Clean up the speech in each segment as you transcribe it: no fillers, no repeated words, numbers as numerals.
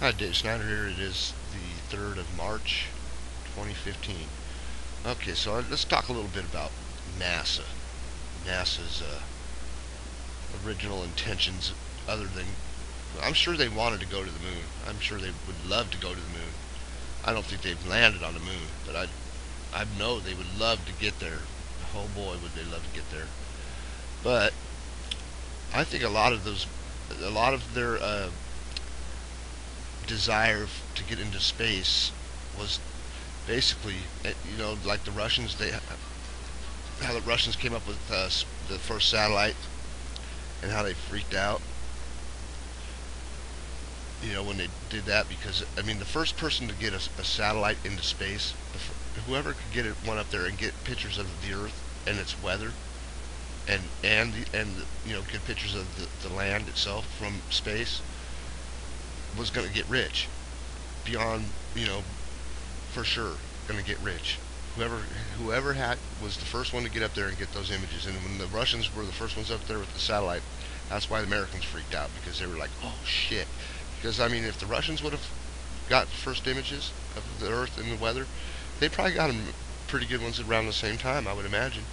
Hi, Dave Snyder here. It is the 3rd of March, 2015. Okay, so let's talk a little bit about NASA. NASA's original intentions, other than, I'm sure they wanted to go to the moon. I'm sure they would love to go to the moon. I don't think they've landed on the moon, but I know they would love to get there. Oh boy, would they love to get there. But I think a lot of their desire to get into space was basically, like the Russians, how the Russians came up with the first satellite and how they freaked out, when they did that, because I mean the first person to get a satellite into space, whoever could get one up there and get pictures of the Earth and its weather, and get pictures of the land itself from space, was going to get rich beyond, for sure going to get rich. Whoever was the first one to get up there and get those images. And when the Russians were the first ones up there with the satellite, that's why the Americans freaked out, because they were like, oh shit. Because I mean, if the Russians would have got the first images of the Earth and the weather, they probably got them pretty good ones around the same time, I would imagine.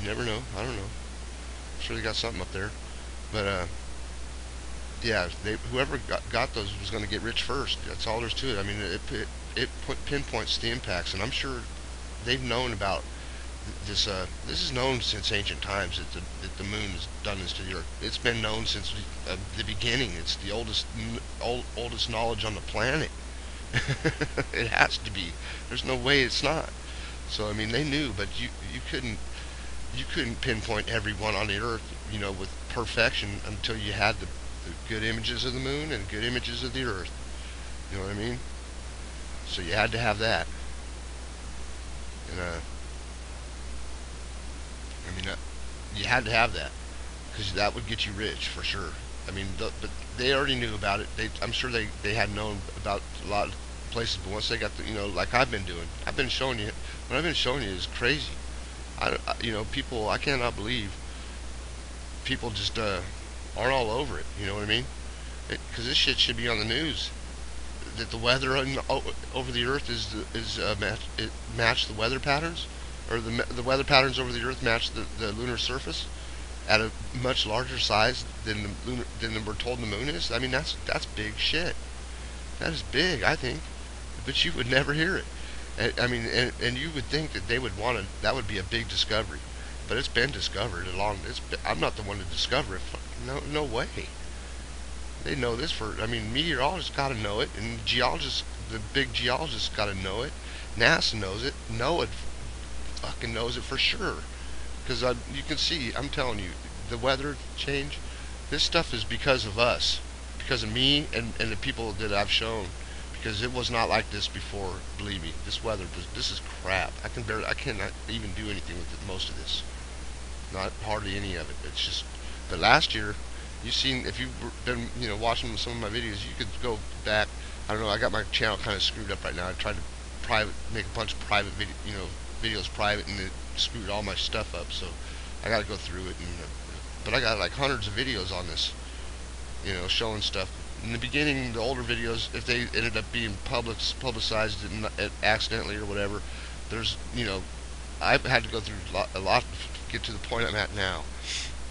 You never know. I don't know. I'm sure they got something up there. But yeah, whoever got those was going to get rich first. That's all there's to it. I mean, it pinpoints the impacts, and I'm sure they've known about this. This is known since ancient times that the moon has done this to the Earth. It's been known since the beginning. It's the oldest knowledge on the planet. It has to be. There's no way it's not. So I mean, they knew, but you couldn't pinpoint every one on the Earth, with perfection, until you had the good images of the moon and good images of the Earth. You know what I mean? So you had to have that. And you had to have that, because that would get you rich for sure. I mean, but they already knew about it. I'm sure they had known about a lot of places, but once they got like I've been doing, I've been showing you. What I've been showing you is crazy. People, I cannot believe people just aren't all over it. You know what I mean? Because this shit should be on the news. That the weather over the Earth match the weather patterns, or the weather patterns over the Earth match the lunar surface at a much larger size than we're told the moon is. I mean, that's big shit. That is big, I think, but you would never hear it. I mean, and you would think that they would that would be a big discovery, but it's been discovered I'm not the one to discover it. No way. They know this I mean, meteorologists got to know it, and the big geologists got to know it. NASA knows it. NOAA fucking knows it for sure. Because you can see, I'm telling you, the weather change, this stuff is because of us. Because of me and the people that I've shown. Because it was not like this before, believe me. This weather, this is crap. I cannot even do anything with it, most of this. Not hardly any of it. It's just, but last year, if you've been, watching some of my videos, you could go back. I don't know, I got my channel kind of screwed up right now. I tried to make a bunch of private videos private, and it screwed all my stuff up, so I got to go through it. But I got like hundreds of videos on this, showing stuff. In the beginning, the older videos, if they ended up being publicized accidentally or whatever, I've had to go through a lot to get to the point I'm at now.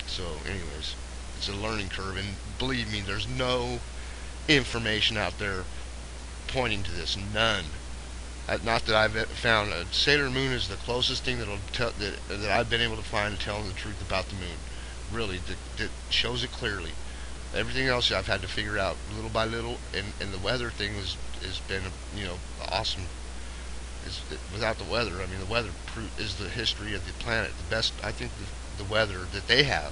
So, anyways, it's a learning curve, and believe me, there's no information out there pointing to this. None. Not that I've found. Sailor Moon is the closest thing that I've been able to find to telling the truth about the moon. Really, that shows it clearly. Everything else I've had to figure out little by little, and the weather thing has been, awesome. Without the weather, I mean, the weather is the history of the planet. The best, I think, the weather that they have,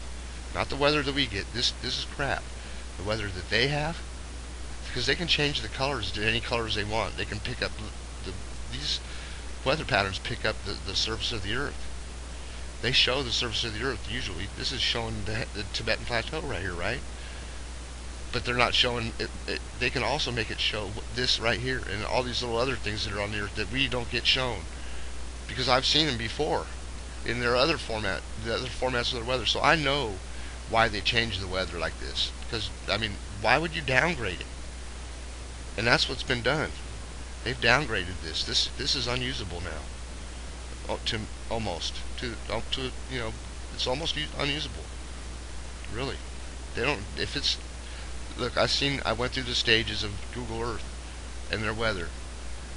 not the weather that we get. This is crap. The weather that they have, because they can change the colors to any colors they want. They can pick up these weather patterns pick up the surface of the Earth. They show the surface of the Earth usually. This is showing the Tibetan Plateau right here, right? But they're not showing it. They can also make it show this right here and all these little other things that are on the Earth that we don't get shown, because I've seen them before in the other formats of their weather. So I know why they change the weather like this. Because I mean, why would you downgrade it? And that's what's been done. They've downgraded this. This is unusable now. To almost to it's almost unusable. Really, they don't. If it's look, I went through the stages of Google Earth and their weather.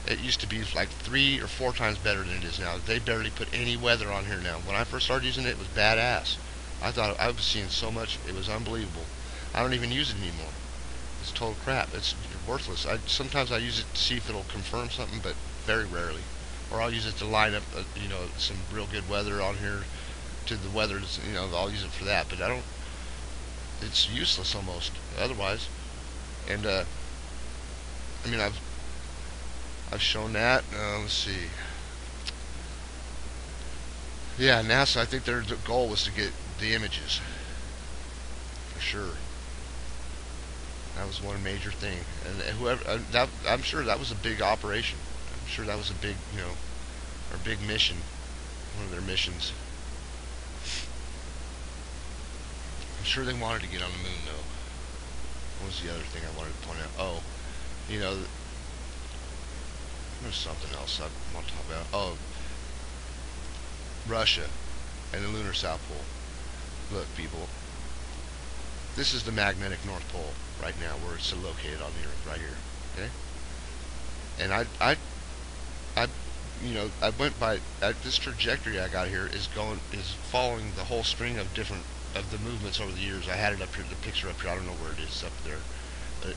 It used to be like 3 or 4 times better than it is now. They barely put any weather on here now. When I first started using it, it was badass. I thought I was seeing so much, it was unbelievable. I don't even use it anymore. It's total crap. It's worthless. Sometimes I use it to see if it'll confirm something, but very rarely. Or I'll use it to line up, some real good weather on here to the weather. I'll use it for that. But I don't. It's useless almost. Otherwise, and I mean I've shown that. Let's see. Yeah, NASA. I think their goal was to get the images for sure. That was one major thing, and whoever I'm sure that was a big operation. I'm sure that was a big, or big mission, one of their missions. I'm sure they wanted to get on the moon, though. What was the other thing I wanted to point out? Oh, you know, there's something else I want to talk about. Oh, Russia and the lunar South Pole. Look, people, this is the magnetic North Pole right now, where it's located on the Earth, right here. Okay, and I went by this trajectory I got here is following the whole string of different of the movements over the years. I had it up here, the picture up here. I don't know where it is up there. But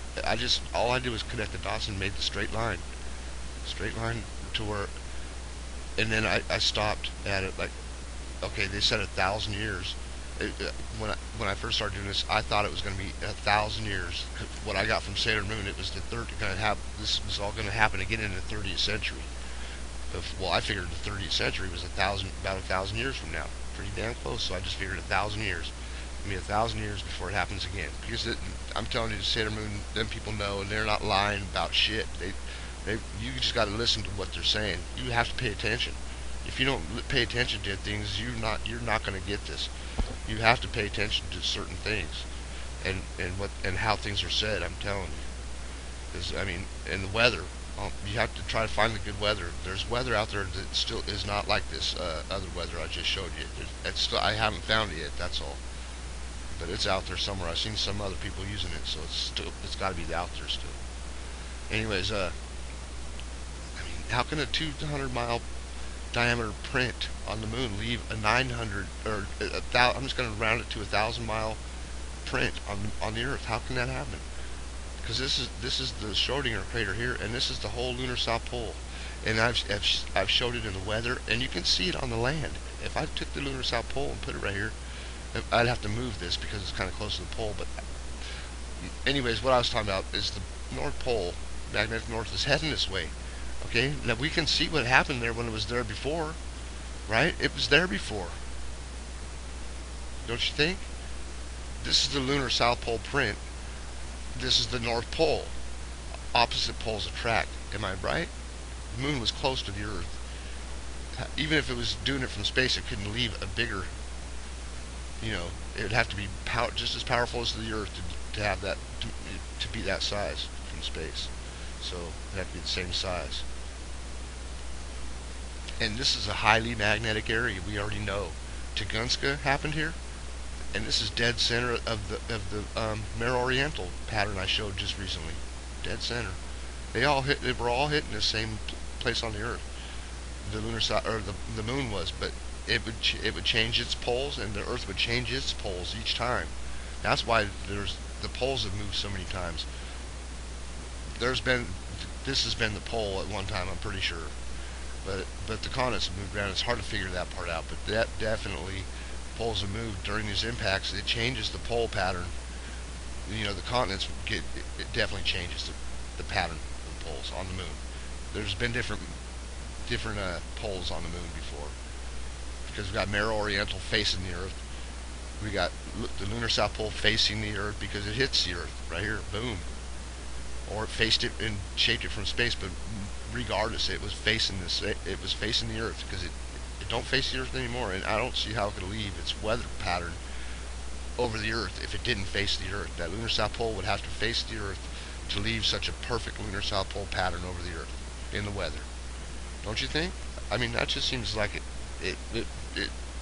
all I did was connect the dots and made the straight line to where, and then I stopped at it like, okay, they said 1,000 years. When I first started doing this, I thought it was going to be 1,000 years. What I got from Sailor Moon, it was this was all going to happen again in the 30th century. Well, I figured the 30th century was about 1,000 years from now, pretty damn close. So I just figured 1,000 years. I mean, 1,000 years before it happens again. Because I'm telling you, the Sailor Moon, them people know, and they're not lying about shit. You just got to listen to what they're saying. You have to pay attention. If you don't pay attention to things, you're not going to get this. You have to pay attention to certain things, and how things are said. I'm telling you, because I mean, and the weather. You have to try to find the good weather. There's weather out there that still is not like this other weather I just showed you. I haven't found it yet. That's all. But it's out there somewhere. I've seen some other people using it, so it's got to be out there still. Anyways, I mean, how can a 200-mile diameter print on the moon leave a 900 or I'm just going to round it to 1,000-mile print on the Earth? How can that happen? Because this is the Schrodinger crater here, and this is the whole lunar South Pole, and I've showed it in the weather, and you can see it on the land. If I took the lunar South Pole and put it right here, I'd have to move this because it's kind of close to the pole. But anyways, what I was talking about is the North Pole, magnetic north, is heading this way. Okay, now we can see what happened there when it was there before, right? It was there before, don't you think? This is the lunar South Pole print. This is the North Pole. Opposite poles attract. Am I right? The moon was close to the Earth. Even if it was doing it from space, it couldn't leave a bigger, it would have to be just as powerful as the Earth to have that, to be that size from space. So it'd have to be the same size. And this is a highly magnetic area. We already know. Tunguska happened here. And this is dead center of the Mare Oriental pattern I showed just recently. Dead center. They were all hitting the same place on the Earth. The lunar side, or the moon was, but it would change its poles, and the Earth would change its poles each time. That's why the poles have moved so many times. This has been the pole at one time, I'm pretty sure, but the continents have moved around. It's hard to figure that part out, but that definitely. Poles have moved during these impacts. It changes the pole pattern. The continents it definitely changes the pattern of the poles on the moon. There's been different poles on the moon before, because we got Mare Oriental facing the Earth. We got the lunar South Pole facing the Earth because it hits the Earth right here, boom. Or it faced it and shaped it from space, but regardless, it was facing the Earth because it don't face the Earth anymore, and I don't see how it could leave its weather pattern over the Earth if it didn't face the Earth. That lunar South Pole would have to face the Earth to leave such a perfect lunar south pole pattern over the Earth in the weather. Don't you think? I mean, that just seems like it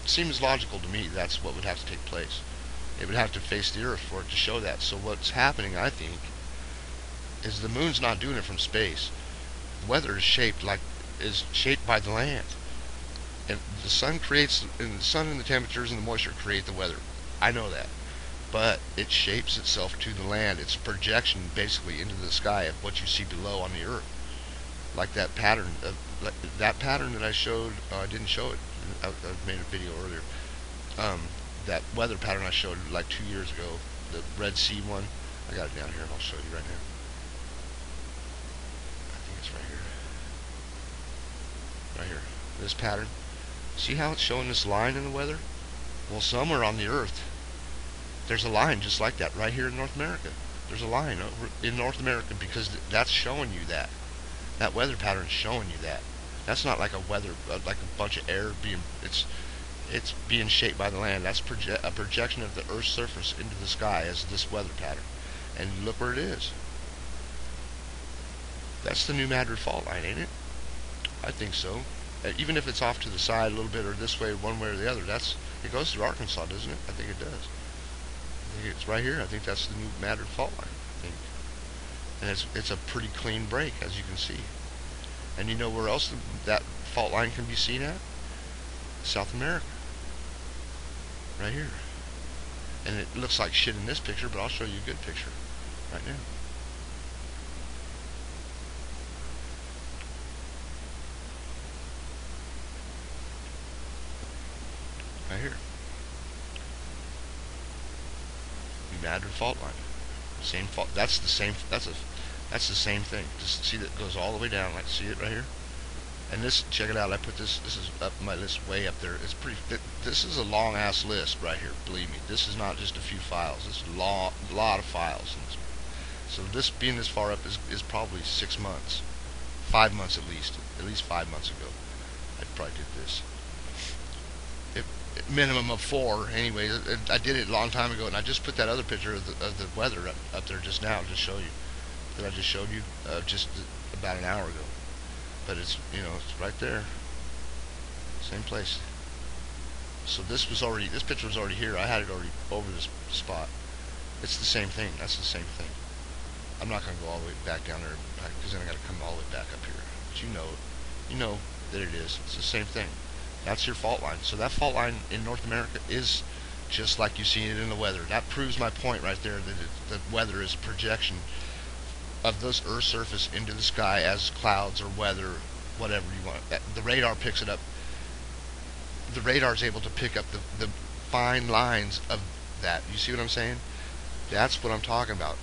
seems logical to me. That's what would have to take place. It would have to face the Earth for it to show that. So what's happening, I think, is the moon's not doing it from space. The weather is shaped by the land, and the sun creates, and the sun and the temperatures and the moisture create the weather. I know that, but it shapes itself to the land. It's a projection basically into the sky of what you see below on the Earth, like that pattern of that pattern that I showed. I didn't show it. I made a video earlier. That weather pattern I showed like 2 years ago, the Red Sea one. I got it down here. I'll show you right now. I think it's right here. Right here. This pattern. See how it's showing this line in the weather? Well, somewhere on the Earth, there's a line just like that right here in North America. There's a line over in North America because that's showing you that. That weather pattern is showing you that. That's not like a weather, like a bunch of air being. It's being shaped by the land. That's a projection of the Earth's surface into the sky as this weather pattern. And look where it is. That's the New Madrid fault line, ain't it? I think so. Even if it's off to the side a little bit or this way, one way or the other, it goes through Arkansas, doesn't it? I think it does. I think it's right here. I think that's the New Madrid fault line. I think, and it's a pretty clean break, as you can see. And you know where else that fault line can be seen at? South America. Right here. And it looks like shit in this picture, but I'll show you a good picture right now. Right here. New Madrid fault line. Same fault. That's the same. That's the same thing. Just see that it goes all the way down. Like, see it right here. And this, check it out. I put this. This is up my list, way up there. It's pretty. This is a long ass list right here. Believe me. This is not just a few files. This is a lot of files. So this being this far up is probably 6 months, 5 months at least 5 months ago. I probably did this. Minimum of 4. Anyway, I did it a long time ago, and I just put that other picture of the weather up there just now to show you that I just showed you just about an hour ago. But it's it's right there, same place. So this picture was already here. I had it already over this spot. It's the same thing. That's the same thing. I'm not gonna go all the way back down there because then I got to come all the way back up here. But you know that it is. It's the same thing. That's your fault line. So that fault line in North America is just like you see it in the weather. That proves my point right there, that the weather is a projection of this Earth's surface into the sky as clouds or weather, whatever you want. The radar picks it up. The radar is able to pick up the fine lines of that. You see what I'm saying? That's what I'm talking about.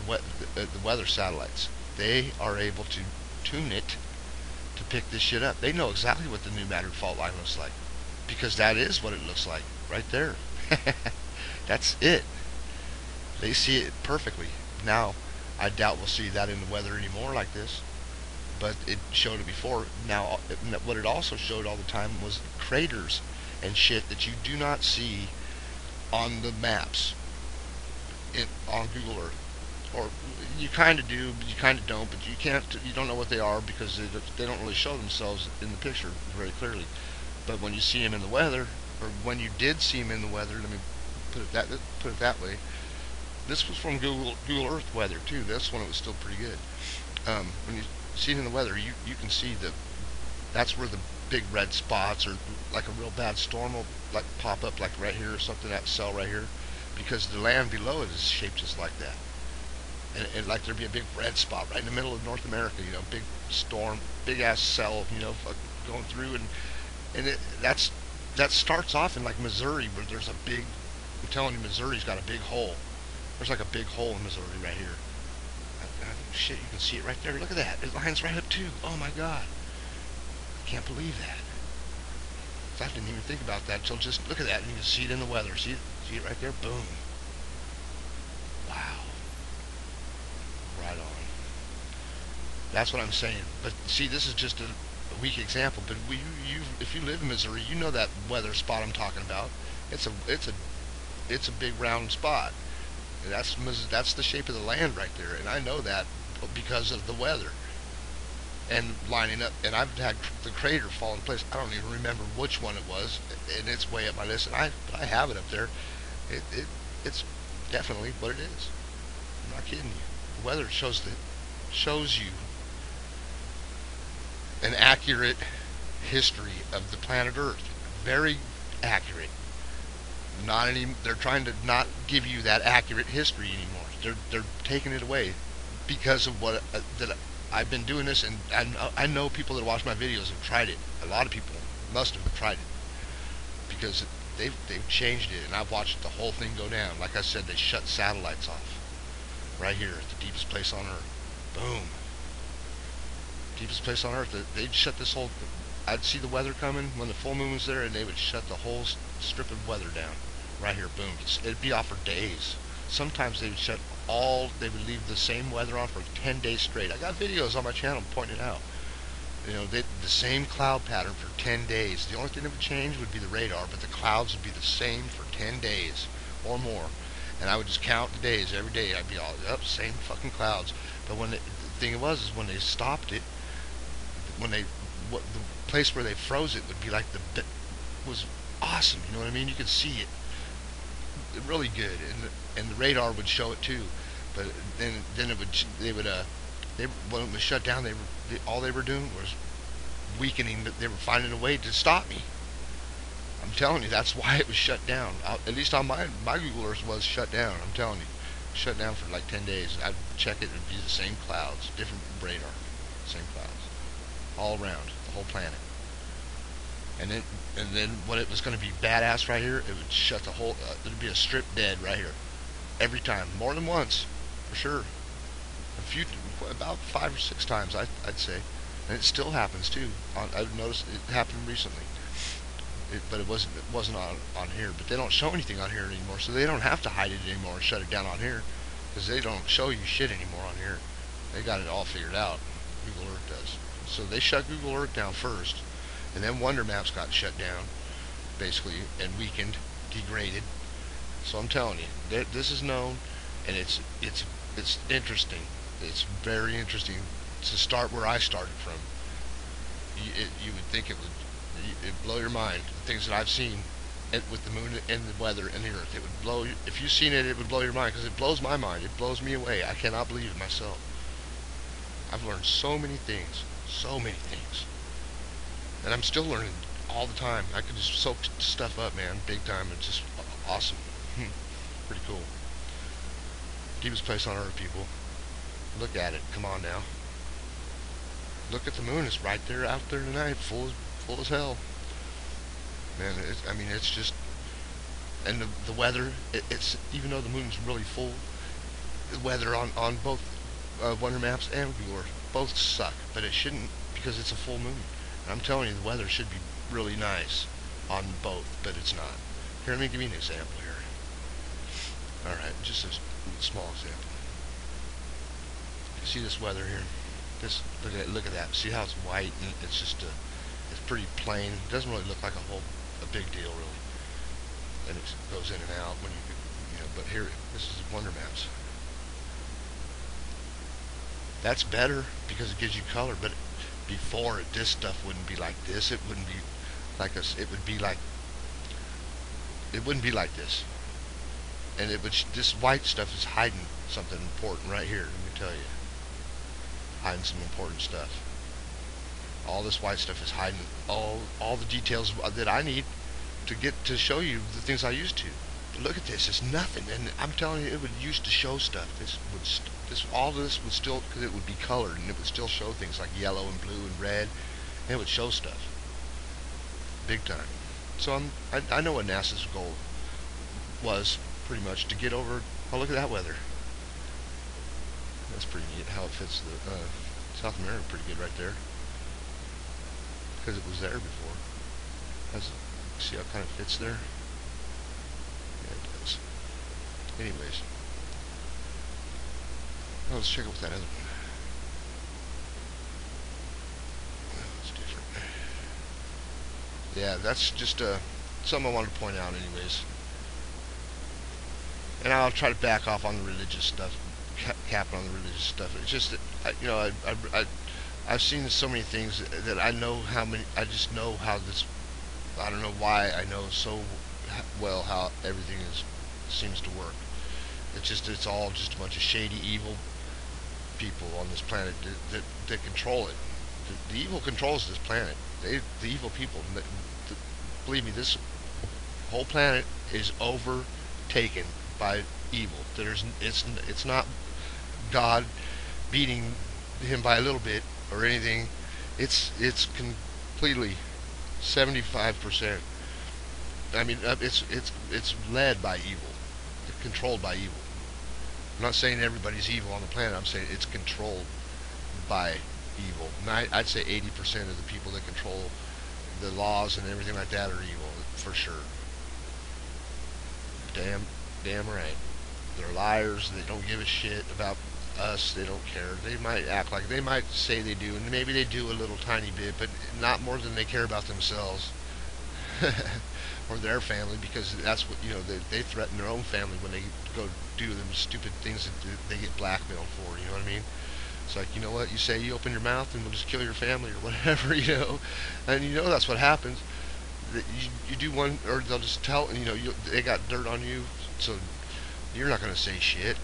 The weather satellites. They are able to tune it to pick this shit up. They know exactly what the New Madrid fault line looks like, because that is what it looks like right there. That's it. They see it perfectly. Now, I doubt we'll see that in the weather anymore like this, but it showed it before. Now, what it also showed all the time was craters and shit that you do not see on the maps on Google Earth. Or you kind of do, but you kind of don't. But you don't know what they are because they don't really show themselves in the picture very clearly. But when you see them in the weather, or when you did see them in the weather, let me put it that way. This was from Google Earth weather too. That's when it was still pretty good. When you see it in the weather, you can see that's where the big red spots, or like a real bad storm will like pop up, like right here or something, that cell right here, because the land below it is shaped just like that. And like there'd be a big red spot right in the middle of North America, big storm, big ass cell, going through, and that starts off in like Missouri, where there's a big. I'm telling you, Missouri's got a big hole. There's like a big hole in Missouri right here. Shit, you can see it right there. Look at that. It lines right up too. Oh my god, I can't believe that. I didn't even think about that until just look at that, and you can see it in the weather. See it right there. Boom. Wow. Right on. That's what I'm saying. But see, this is just a weak example. But if you live in Missouri, you know that weather spot I'm talking about. It's a big round spot. That's the shape of the land right there, and I know that because of the weather and lining up. And I've had the crater fall into place. I don't even remember which one it was, and it's way up my list. And I have it up there. It's definitely what it is. I'm not kidding you. The weather shows you an accurate history of the planet Earth. Very accurate. Not any. They're trying to not give you that accurate history anymore. They're taking it away because of what that I've been doing this, and I know people that watch my videos have tried it. A lot of people must have tried it because they've changed it, and I've watched the whole thing go down. Like I said, they shut satellites off right here at the deepest place on Earth. Boom. Deepest place on Earth. They'd shut this whole. I'd see the weather coming when the full moon was there, and they would shut the whole strip of weather down. Right here, boom. It'd be off for days. Sometimes they would shut all. They would leave the same weather on for 10 days straight. I got videos on my channel pointing it out. You know, the same cloud pattern for 10 days. The only thing that would change would be the radar, but the clouds would be the same for 10 days or more. And I would just count the days every day. I'd be all up, same fucking clouds. But the thing was, is when they stopped it, the place where they froze it would be like was awesome. You know what I mean? You could see it really good, and the radar would show it too. But then when it was shut down, all they were doing was weakening. They were finding a way to stop me. I'm telling you, that's why it was shut down. At least on my Google Earth was shut down. I'm telling you, shut down for like 10 days. I'd check it; it'd be the same clouds, different radar, same clouds, all around the whole planet. And then when it was going to be badass right here, it would shut the whole. There'd be a strip dead right here, every time, more than once, for sure. About 5 or 6 times, I'd say, and it still happens too. I've noticed it happened recently. But it wasn't on here. But they don't show anything on here anymore, so they don't have to hide it anymore and shut it down on here, because they don't show you shit anymore on here. They got it all figured out. Google Earth does. So they shut Google Earth down first, and then Wonder Maps got shut down, basically, and weakened, degraded. So I'm telling you, this is known, and it's interesting. It's very interesting to start where I started from. You would think it blow your mind. The things that I've seen with the moon and the weather and the earth, it would blow you. If you've seen it, it would blow your mind, because it blows my mind. It blows me away. I cannot believe it myself. I've learned so many things, and I'm still learning all the time. I could just soak stuff up, man, big time. It's just awesome. Pretty cool. Deepest place on Earth, people. Look at it. Come on now. Look at the moon. It's right there out there tonight, full as hell. Man, it's just, and the weather. It's even though the moon's really full, the weather on both Wonder Maps and Google Earth both suck. But it shouldn't, because it's a full moon. And I'm telling you, the weather should be really nice on both, but it's not. Here, let me give you an example here. All right, just a small example. You see this weather here? Look at that. See how it's white, and it's just it's pretty plain. It doesn't really look like a big deal really, and it goes in and out when you know. But here, this is Wonder Maps. That's better because it gives you color. But before it, this stuff wouldn't be like this. It wouldn't be like this. It would be like. It wouldn't be like this. And this white stuff is hiding something important right here. Let me tell you. Hiding some important stuff. All this white stuff is hiding all the details that I need to show you the things I used to. But look at this. It's nothing. And I'm telling you, it would used to show stuff. All this would still, because it would be colored, and it would still show things like yellow and blue and red. And it would show stuff. Big time. So I know what NASA's goal was, pretty much, to get over. Oh, look at that weather. That's pretty neat how it fits the South America pretty good right there, because it was there before. See how it kind of fits there? Yeah, it does. Anyways, let's check out that other one. It's different. Yeah, that's just something I wanted to point out anyways. And I'll try to back off on the religious stuff, capping on the religious stuff. It's just that I've seen so many things that I know how many. I just know how this. I don't know why I know so well how everything is seems to work. It's all just a bunch of shady, evil people on this planet that control it. The evil controls this planet. The evil people. Believe me, this whole planet is overtaken by evil. It's not God beating him by a little bit or anything. It's completely 75%. I mean, it's led by evil, controlled by evil. I'm not saying everybody's evil on the planet. I'm saying it's controlled by evil. And I'd say 80% of the people that control the laws and everything like that are evil, for sure. Damn right. They're liars. They don't give a shit about us. They don't care. They might act like they might say they do, and maybe they do a little tiny bit, but not more than they care about themselves or their family, because that's what they threaten their own family when they go do them stupid things that they get blackmailed for. You know what I mean? It's like, you know what, you say you open your mouth and we'll just kill your family or whatever, and that's what happens. You do one, or they'll just tell, they got dirt on you, so you're not gonna say shit.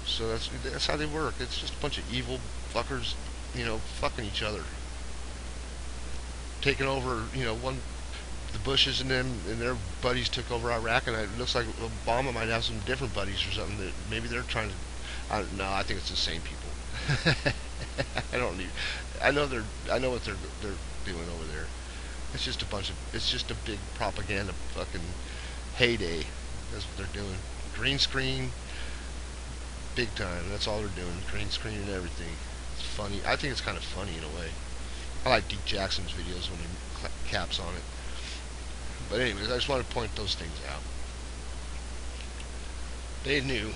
So that's how they work. It's just a bunch of evil fuckers, fucking each other, taking over, the Bushes and them and their buddies took over Iraq, and it looks like Obama might have some different buddies or something that maybe they're trying to. No, I think it's the same people. I don't need. I know what they're doing over there. It's just a bunch of. It's just a big propaganda fucking heyday. That's what they're doing. Green screen, big time. That's all they're doing. Green screen and everything. It's funny. I think it's kind of funny in a way. I like Deke Jackson's videos when he caps on it. But anyways, I just want to point those things out. They knew.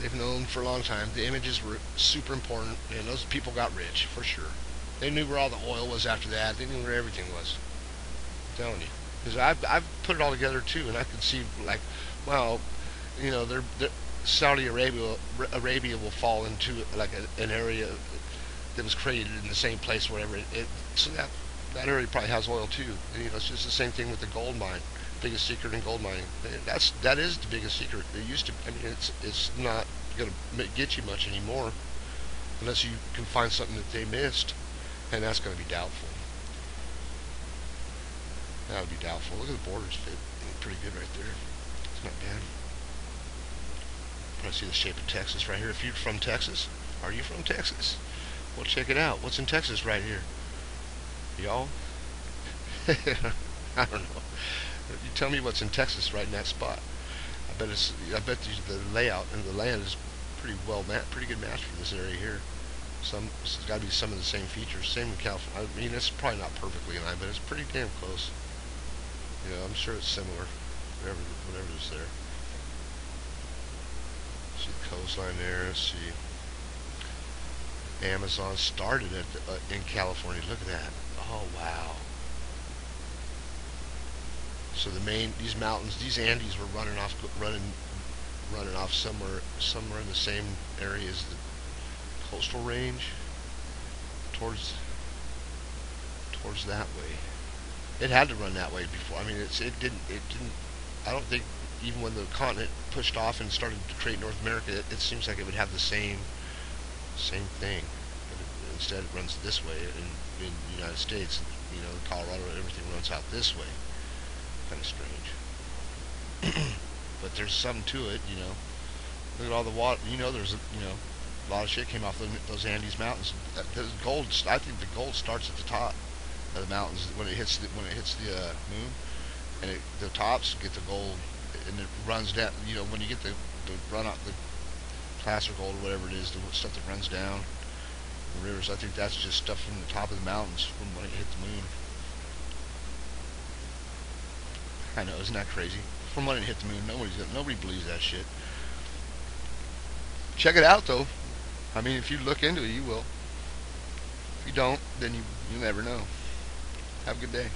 They've known for a long time. The images were super important, and those people got rich, for sure. They knew where all the oil was after that. They knew where everything was. I'm telling you. Because I've put it all together, too, and I could see, like, well, they're Saudi Arabia will fall into, like, an area that was created in the same place, whatever. So that area probably has oil too. It's just the same thing with the gold mine. Biggest secret in gold mining. That is the biggest secret. It used to. I mean, it's not gonna get you much anymore, unless you can find something that they missed, and that's gonna be doubtful. That would be doubtful. Look at the borders fit. Pretty good right there. It's not bad. I see the shape of Texas right here. If you're from Texas, are you from Texas? Well, check it out. What's in Texas right here? Y'all? I don't know. You tell me what's in Texas right in that spot. I bet the layout and the land is pretty good match for this area here. It's got to be some of the same features. Same in California. I mean, it's probably not perfectly in line, but it's pretty damn close. I'm sure it's similar. Whatever is there. See the coastline there. Let's see. Amazon started in California. Look at that. Oh wow. So these mountains, these Andes were running off somewhere in the same area as the coastal range, towards that way. It had to run that way before. I mean, it didn't. I don't think even when the continent pushed off and started to create North America, it seems like it would have the same thing. But instead, it runs this way in the United States. Colorado, everything runs out this way. Kind of strange. But there's something to it. Look at all the water. There's a lot of shit came off those Andes mountains. The gold. I think the gold starts at the top of the mountains when it hits the moon, and the tops get the gold, and it runs down. When you get the run out the placer gold or whatever it is, the stuff that runs down the rivers. I think that's just stuff from the top of the mountains from when it hit the moon. I know, isn't that crazy? From when it hit the moon, nobody believes that shit. Check it out though. I mean, if you look into it, you will. If you don't, then you never know. Have a good day.